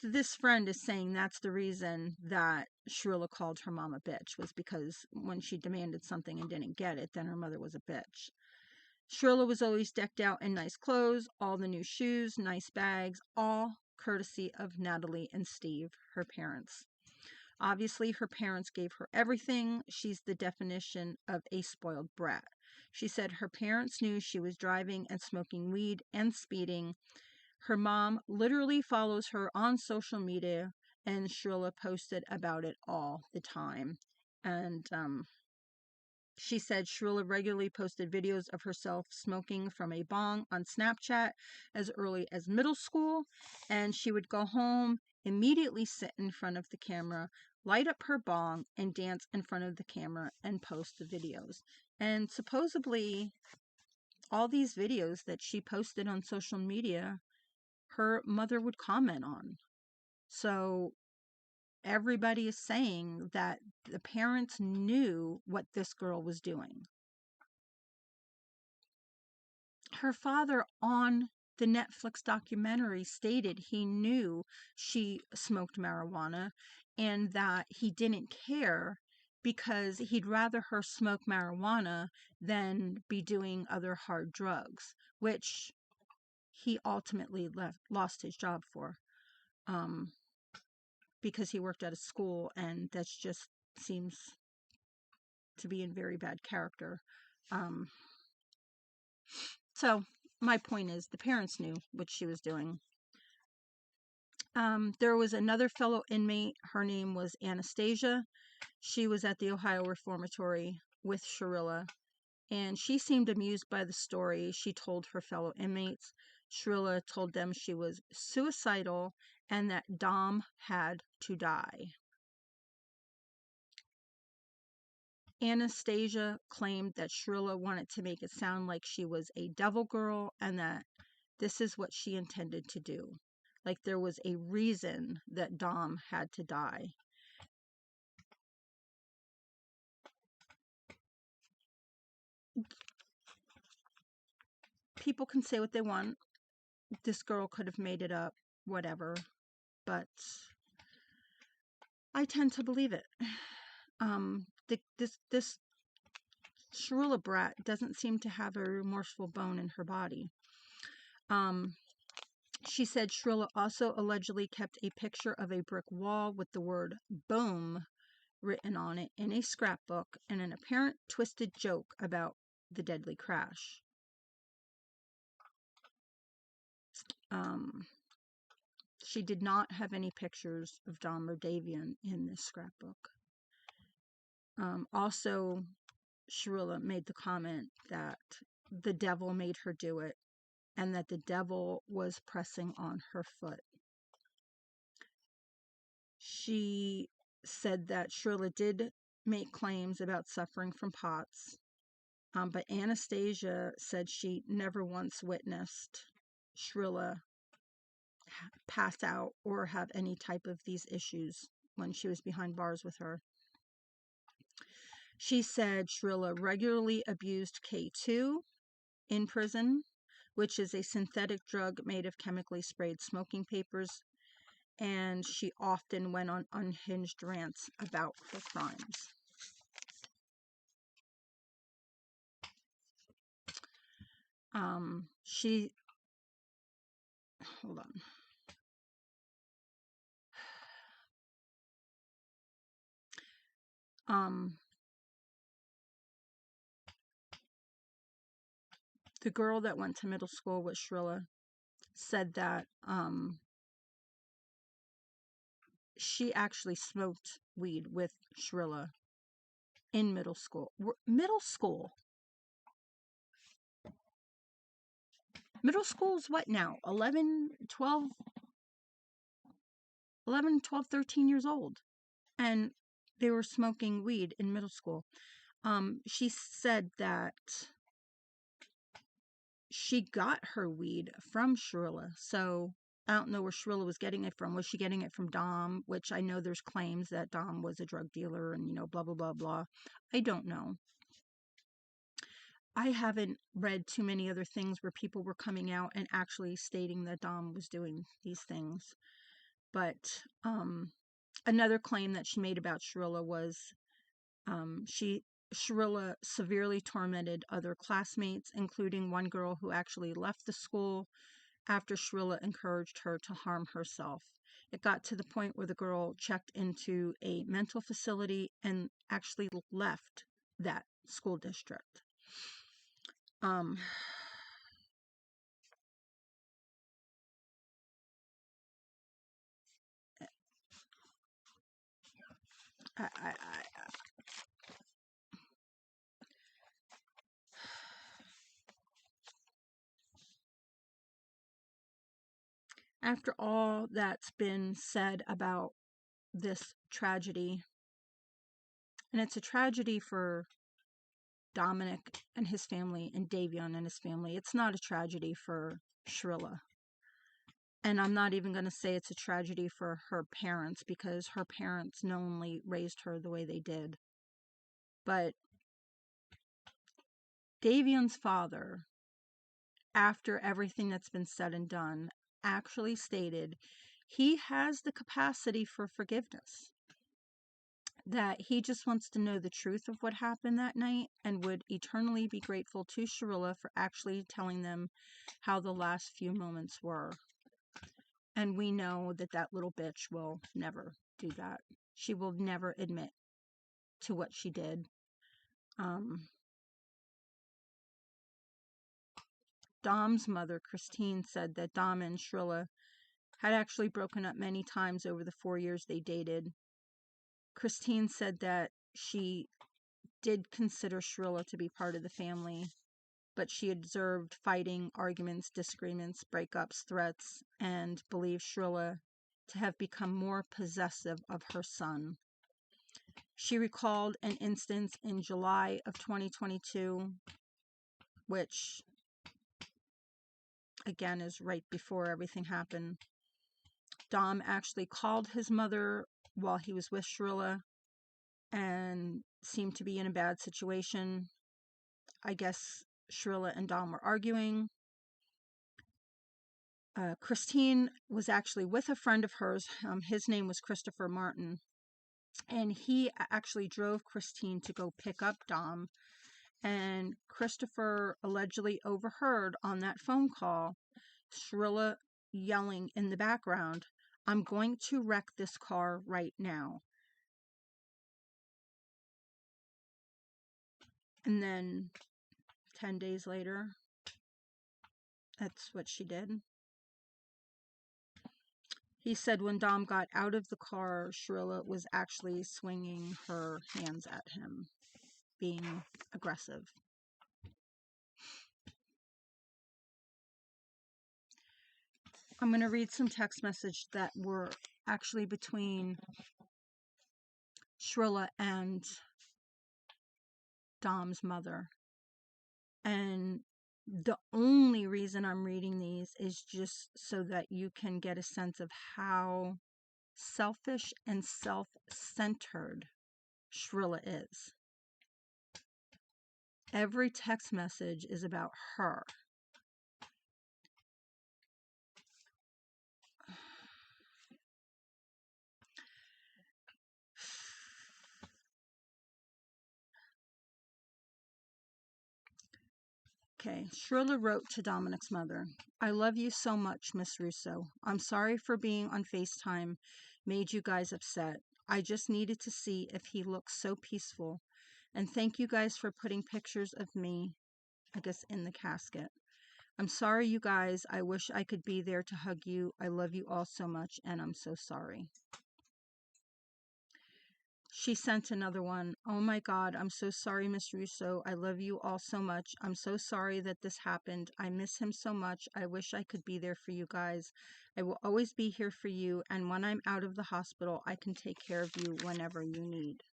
[SPEAKER 1] this friend is saying that's the reason that Shirilla called her mom a bitch, was because when she demanded something and didn't get it, then her mother was a bitch. Shirilla was always decked out in nice clothes, all the new shoes, nice bags, all courtesy of Natalie and Steve, her parents. Obviously, her parents gave her everything. She's the definition of a spoiled brat. She said her parents knew she was driving and smoking weed and speeding. Her mom literally follows her on social media, and Shirilla posted about it all the time. And she said Shirilla regularly posted videos of herself smoking from a bong on Snapchat as early as middle school, and she would go home, immediately sit in front of the camera, light up her bong, and dance in front of the camera and post the videos. And supposedly, all these videos that she posted on social media, her mother would comment on. So everybody is saying that the parents knew what this girl was doing. Her father on the Netflix documentary stated he knew she smoked marijuana and that he didn't care because he'd rather her smoke marijuana than be doing other hard drugs, which he ultimately lost his job for, because he worked at a school, and that just seems to be in very bad character. So my point is, the parents knew what she was doing. There was another fellow inmate. Her name was Anastasia. She was at the Ohio Reformatory with Shirilla, and she seemed amused by the story she told her fellow inmates. Shirilla told them she was suicidal and that Dom had to die. Anastasia claimed that Shirilla wanted to make it sound like she was a devil girl and that this is what she intended to do. Like there was a reason that Dom had to die. People can say what they want. This girl could have made it up, whatever. But I tend to believe it. This Shirilla brat doesn't seem to have a remorseful bone in her body. She said Shirilla also allegedly kept a picture of a brick wall with the word boom written on it in a scrapbook and an apparent twisted joke about the deadly crash. She did not have any pictures of Dom or Davian in this scrapbook. Also, Shirilla made the comment that the devil made her do it and that the devil was pressing on her foot. She said that Shirilla did make claims about suffering from POTS, but Anastasia said she never once witnessed Shirilla pass out or have any type of these issues when she was behind bars with her. She said Shirilla regularly abused K2 in prison, which is a synthetic drug made of chemically sprayed smoking papers, and she often went on unhinged rants about her crimes. Hold on. The girl that went to middle school with Shirilla said that she actually smoked weed with Shirilla in middle school. Middle school? Middle school is what now? 11, 12, 13 years old. And they were smoking weed in middle school. She said that she got her weed from Shirilla. So I don't know where Shirilla was getting it from. Was she getting it from Dom? Which I know there's claims that Dom was a drug dealer and, blah, blah, blah, blah. I don't know. I haven't read too many other things where people were coming out and actually stating that Dom was doing these things. But another claim that she made about Shirilla was Shirilla severely tormented other classmates, including one girl who actually left the school after Shirilla encouraged her to harm herself. It got to the point where the girl checked into a mental facility and actually left that school district. After all that's been said about this tragedy, and it's a tragedy for Dominic and his family and Davion and his family. It's not a tragedy for Shirilla. And I'm not even going to say it's a tragedy for her parents, because her parents knowingly raised her the way they did. But Davion's father, after everything that's been said and done, actually stated he has the capacity for forgiveness. That he just wants to know the truth of what happened that night and would eternally be grateful to Shirilla for actually telling them how the last few moments were. And we know that that little bitch will never do that. She will never admit to what she did. Dom's mother, Christine, said that Dom and Shirilla had actually broken up many times over the 4 years they dated. Christine said that she did consider Shirilla to be part of the family, but she observed fighting, arguments, disagreements, breakups, threats, and believed Shirilla to have become more possessive of her son. She recalled an instance in July of 2022, which again is right before everything happened. Dom actually called his mother while he was with Shirilla and seemed to be in a bad situation. I guess Shirilla and Dom were arguing. Christine was actually with a friend of hers. His name was Christopher Martin. And he actually drove Christine to go pick up Dom. And Christopher allegedly overheard on that phone call Shirilla yelling in the background, "I'm going to wreck this car right now." And then 10 days later, that's what she did. He said when Dom got out of the car, Shirilla was actually swinging her hands at him, being aggressive. I'm going to read some text messages that were actually between Shirilla and Dom's mother. And the only reason I'm reading these is just so that you can get a sense of how selfish and self-centered Shirilla is. Every text message is about her. Okay, Shirilla wrote to Dominic's mother, "I love you so much, Miss Russo. I'm sorry for being on FaceTime, made you guys upset. I just needed to see if he looks so peaceful. And thank you guys for putting pictures of me, I guess, in the casket. I'm sorry, you guys. I wish I could be there to hug you. I love you all so much, and I'm so sorry." She sent another one. "Oh my God, I'm so sorry, Miss Russo. I love you all so much. I'm so sorry that this happened. I miss him so much. I wish I could be there for you guys. I will always be here for you, and when I'm out of the hospital, I can take care of you whenever you need."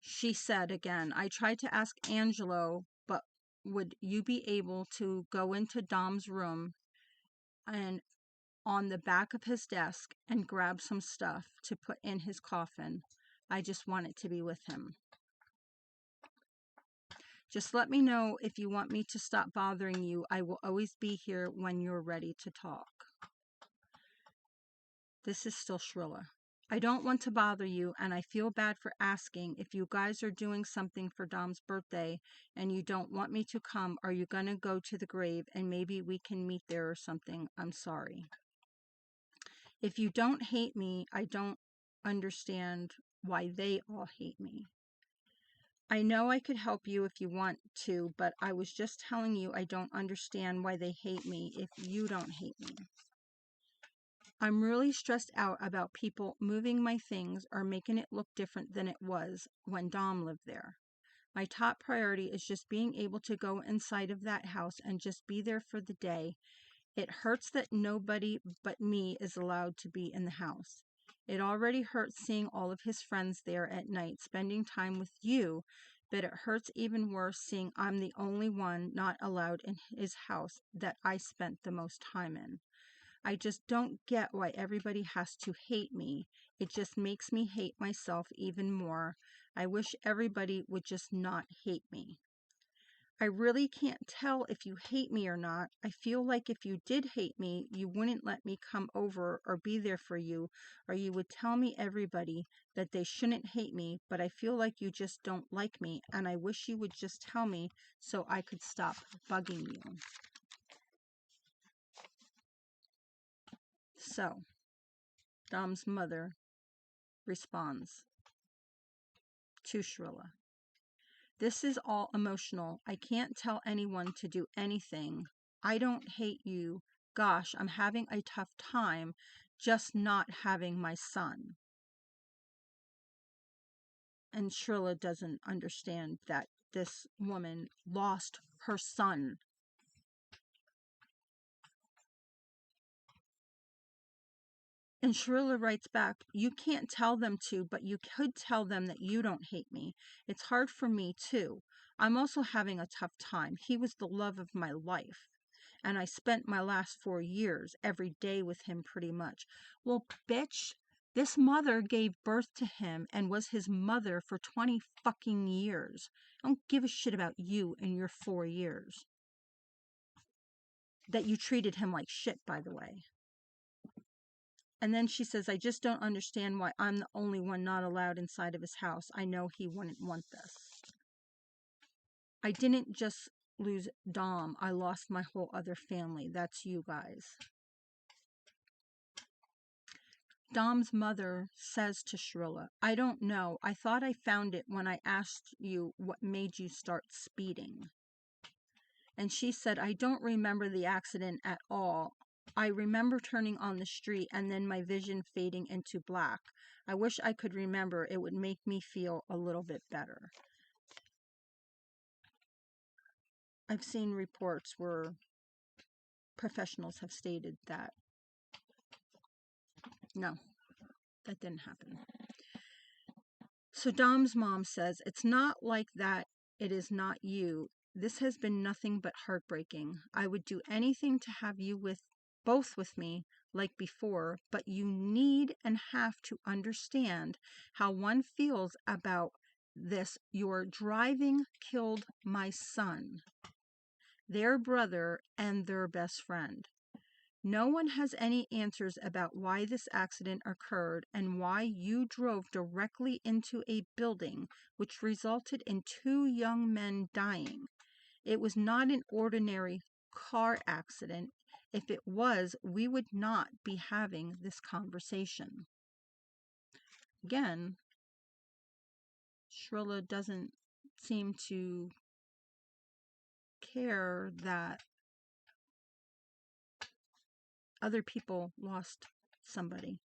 [SPEAKER 1] She said again, "I tried to ask Angelo, but would you be able to go into Dom's room and on the back of his desk and grab some stuff to put in his coffin? I just wanted to be with him. Just let me know if you want me to stop bothering you. I will always be here when you're ready to talk." This is still Shirilla. "I don't want to bother you, and I feel bad for asking. If you guys are doing something for Dom's birthday and you don't want me to come, are you going to go to the grave and maybe we can meet there or something? I'm sorry. If you don't hate me, I don't understand why they all hate me. I know I could help you if you want to, but I was just telling you I don't understand why they hate me if you don't hate me." I'm really stressed out about people moving my things or making it look different than it was when Dom lived there. My top priority is just being able to go inside of that house and just be there for the day. It hurts that nobody but me is allowed to be in the house. It already hurts seeing all of his friends there at night spending time with you, but it hurts even worse seeing I'm the only one not allowed in his house that I spent the most time in. I just don't get why everybody has to hate me. It just makes me hate myself even more. I wish everybody would just not hate me. I really can't tell if you hate me or not. I feel like if you did hate me, you wouldn't let me come over or be there for you, or you would tell me everybody that they shouldn't hate me, but I feel like you just don't like me, and I wish you would just tell me so I could stop bugging you. So, Dom's mother responds to Shirilla. This is all emotional. I can't tell anyone to do anything. I don't hate you. Gosh, I'm having a tough time just not having my son. And Shirilla doesn't understand that this woman lost her son. And Shirilla writes back, you can't tell them to, but you could tell them that you don't hate me. It's hard for me, too. I'm also having a tough time. He was the love of my life. And I spent my last 4 years every day with him pretty much. Well, bitch, this mother gave birth to him and was his mother for 20 fucking years. I don't give a shit about you and your 4 years. That you treated him like shit, by the way. And then she says, I just don't understand why I'm the only one not allowed inside of his house. I know he wouldn't want this. I didn't just lose Dom. I lost my whole other family. That's you guys. Dom's mother says to Shirilla, I don't know. I thought I found it when I asked you what made you start speeding. And she said, I don't remember the accident at all. I remember turning on the street and then my vision fading into black. I wish I could remember. It would make me feel a little bit better. I've seen reports where professionals have stated that no, that didn't happen. So Dom's mom says, it's not like that. It is not you. This has been nothing but heartbreaking. I would do anything to have you both with me like before, but you need and have to understand how one feels about this. Your driving killed my son, their brother, and their best friend. No one has any answers about why this accident occurred and why you drove directly into a building which resulted in 2 young men dying. It was not an ordinary car accident. If it was, we would not be having this conversation. Again, Shirilla doesn't seem to care that other people lost somebody.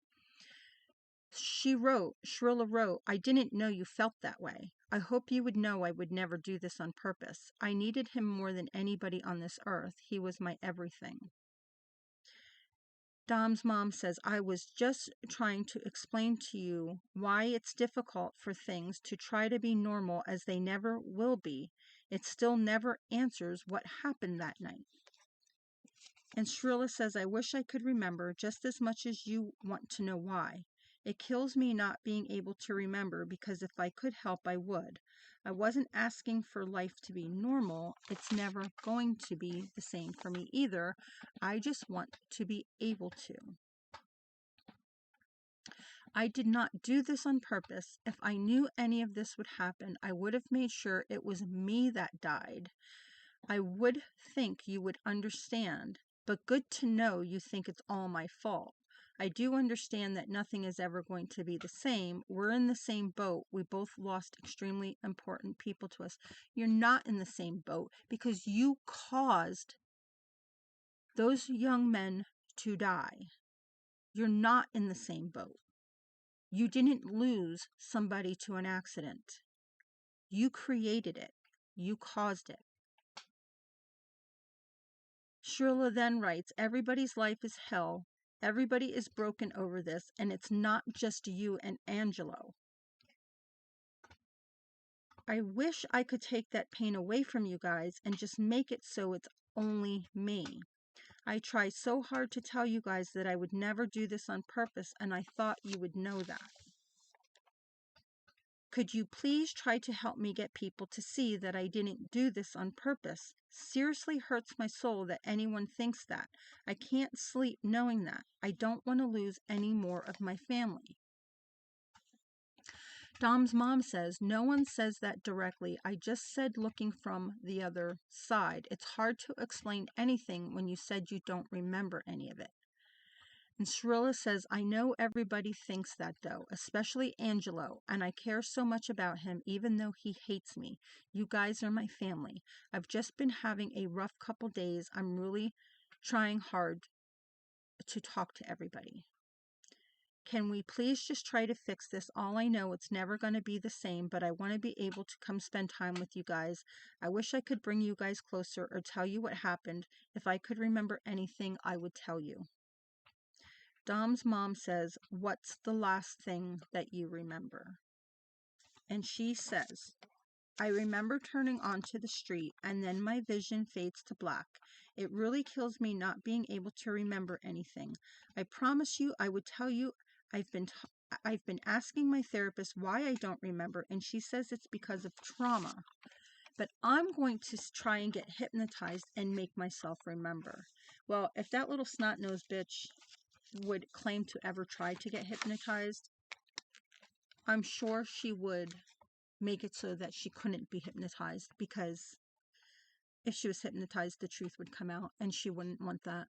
[SPEAKER 1] Shirilla wrote, I didn't know you felt that way. I hope you would know I would never do this on purpose. I needed him more than anybody on this earth. He was my everything. Dom's mom says, I was just trying to explain to you why it's difficult for things to try to be normal as they never will be. It still never answers what happened that night. And Shirilla says, I wish I could remember just as much as you want to know why. It kills me not being able to remember because if I could help, I would. I wasn't asking for life to be normal. It's never going to be the same for me either. I just want to be able to. I did not do this on purpose. If I knew any of this would happen, I would have made sure it was me that died. I would think you would understand, but good to know you think it's all my fault. I do understand that nothing is ever going to be the same. We're in the same boat. We both lost extremely important people to us. You're not in the same boat because you caused those young men to die. You're not in the same boat. You didn't lose somebody to an accident. You created it. You caused it. Shirilla then writes, everybody's life is hell. Everybody is broken over this, and it's not just you and Angelo. I wish I could take that pain away from you guys and just make it so it's only me. I try so hard to tell you guys that I would never do this on purpose, and I thought you would know that. Could you please try to help me get people to see that I didn't do this on purpose? Seriously hurts my soul that anyone thinks that. I can't sleep knowing that. I don't want to lose any more of my family. Dom's mom says, no one says that directly. I just said looking from the other side. It's hard to explain anything when you said you don't remember any of it. And Shirilla says, I know everybody thinks that though, especially Angelo, and I care so much about him even though he hates me. You guys are my family. I've just been having a rough couple days. I'm really trying hard to talk to everybody. Can we please just try to fix this? All I know, it's never going to be the same, but I want to be able to come spend time with you guys. I wish I could bring you guys closer or tell you what happened. If I could remember anything, I would tell you. Dom's mom says, what's the last thing that you remember? And she says, I remember turning onto the street and then my vision fades to black. It really kills me not being able to remember anything. I promise you I would tell you. I've been asking my therapist why I don't remember, and she says it's because of trauma. But I'm going to try and get hypnotized and make myself remember. Well, if that little snot-nosed bitch would claim to ever try to get hypnotized, I'm sure she would make it so that she couldn't be hypnotized, because if she was hypnotized, the truth would come out, and she wouldn't want that.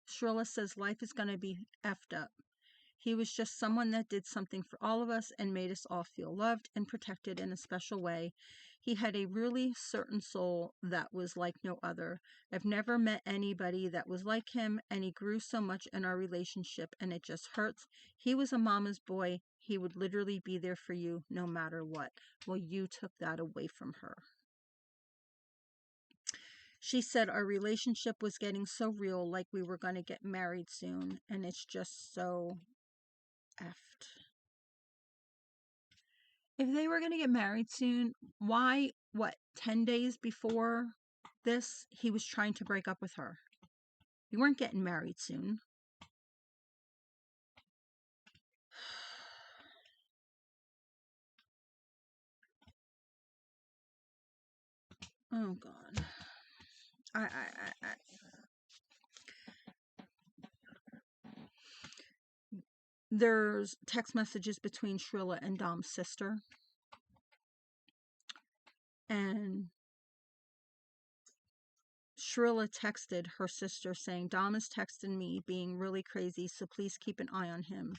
[SPEAKER 1] Shirilla says life is going to be effed up. He was just someone that did something for all of us and made us all feel loved and protected in a special way. He had a really certain soul that was like no other. I've never met anybody that was like him, and he grew so much in our relationship, and it just hurts. He was a mama's boy. He would literally be there for you no matter what. Well, you took that away from her. She said our relationship was getting so real, like we were going to get married soon, and it's just so effed. If they were going to get married soon, why, 10 days before this, he was trying to break up with her? You weren't getting married soon. Oh, God. I. There's text messages between Shirilla and Dom's sister. And Shirilla texted her sister saying, Dom is texting me being really crazy, so please keep an eye on him.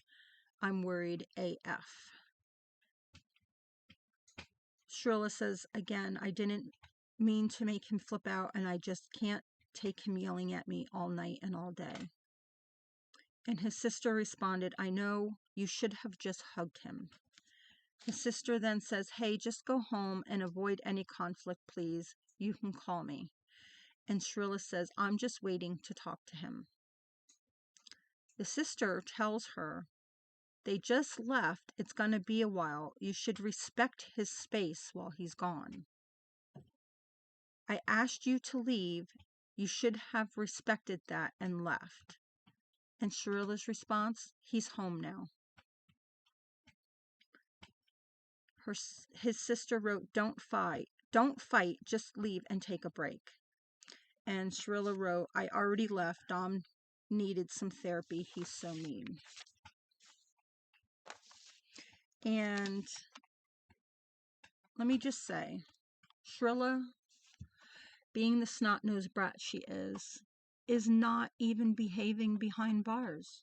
[SPEAKER 1] I'm worried AF. Shirilla says, again, I didn't mean to make him flip out, and I just can't take him yelling at me all night and all day. And his sister responded, I know, you should have just hugged him. His sister then says, hey, just go home and avoid any conflict, please. You can call me. And Shirilla says, I'm just waiting to talk to him. The sister tells her, they just left. It's going to be a while. You should respect his space while he's gone. I asked you to leave. You should have respected that and left. And Shirilla's response, he's home now. His sister wrote, don't fight, just leave and take a break. And Shirilla wrote, I already left. Dom needed some therapy. He's so mean. And let me just say, Shirilla, being the snot-nosed brat she is not even behaving behind bars.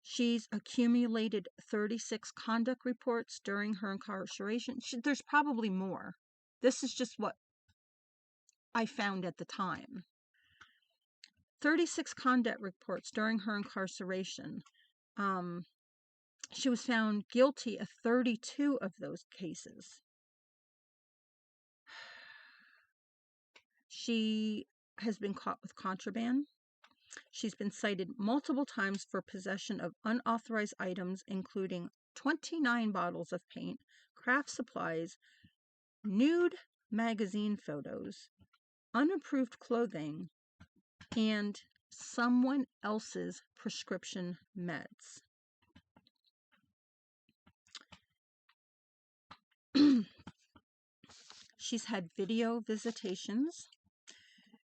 [SPEAKER 1] She's accumulated 36 conduct reports during her incarceration. There's probably more. This is just what I found at the time. 36 conduct reports during her incarceration. She was found guilty of 32 of those cases. She has been caught with contraband. She's been cited multiple times for possession of unauthorized items, including 29 bottles of paint, craft supplies, nude magazine photos, unapproved clothing, and someone else's prescription meds. She's had video visitations.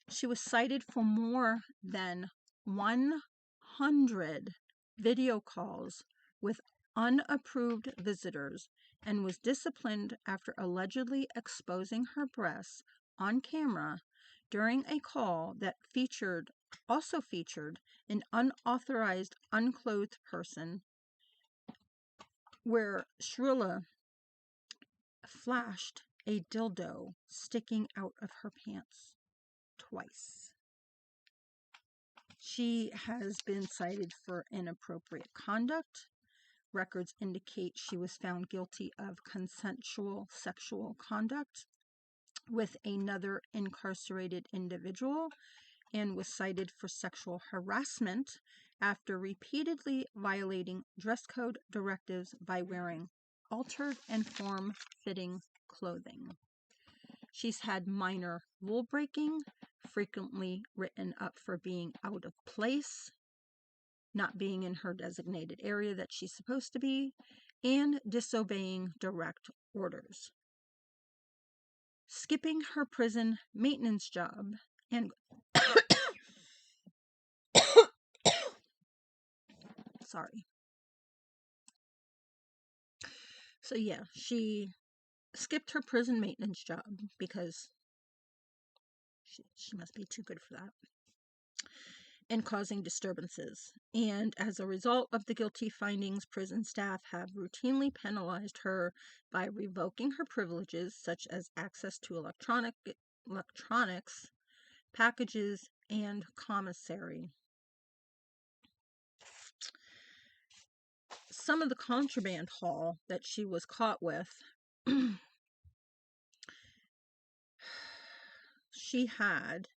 [SPEAKER 1] She was cited for more than 100 video calls with unapproved visitors and was disciplined after allegedly exposing her breasts on camera during a call that also featured an unauthorized, unclothed person, where Shirilla flashed a dildo sticking out of her pants twice. She has been cited for inappropriate conduct. Records indicate she was found guilty of consensual sexual conduct with another incarcerated individual and was cited for sexual harassment after repeatedly violating dress code directives by wearing altered and form-fitting clothing. She's had minor rule breaking, frequently written up for being out of place, not being in her designated area that she's supposed to be, and disobeying direct orders. Skipping her prison maintenance job and sorry. So yeah, she skipped her prison maintenance job because she must be too good for that, and causing disturbances. And as a result of the guilty findings, prison staff have routinely penalized her by revoking her privileges, such as access to electronics, packages, and commissary. Some of the contraband haul that she was caught with, she had,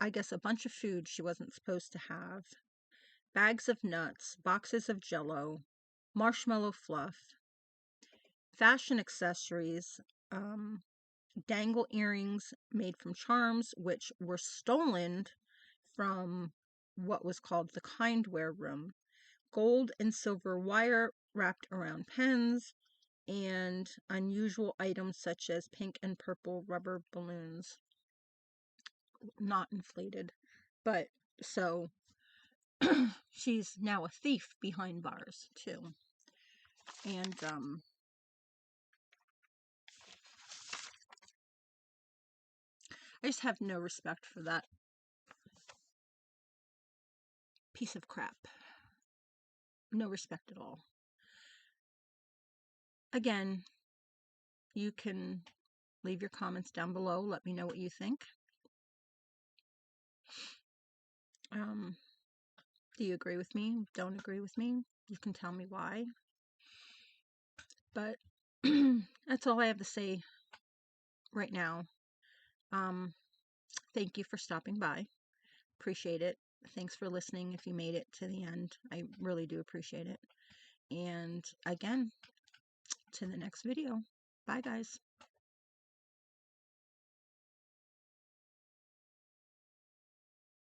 [SPEAKER 1] I guess, a bunch of food she wasn't supposed to have, bags of nuts, boxes of Jell-O, marshmallow fluff, fashion accessories, dangle earrings made from charms, which were stolen from what was called the kindware room, gold and silver wire wrapped around pens, and unusual items such as pink and purple rubber balloons. Not inflated, but so she's now a thief behind bars too. And I just have no respect for that piece of crap. No respect at all. Again, you can leave your comments down below. Let me know what you think. Do you agree with me? Don't agree with me? You can tell me why. But that's all I have to say right now. Thank you for stopping by. Appreciate it. Thanks for listening if you made it to the end. I really do appreciate it. And again, to the next video. Bye, guys.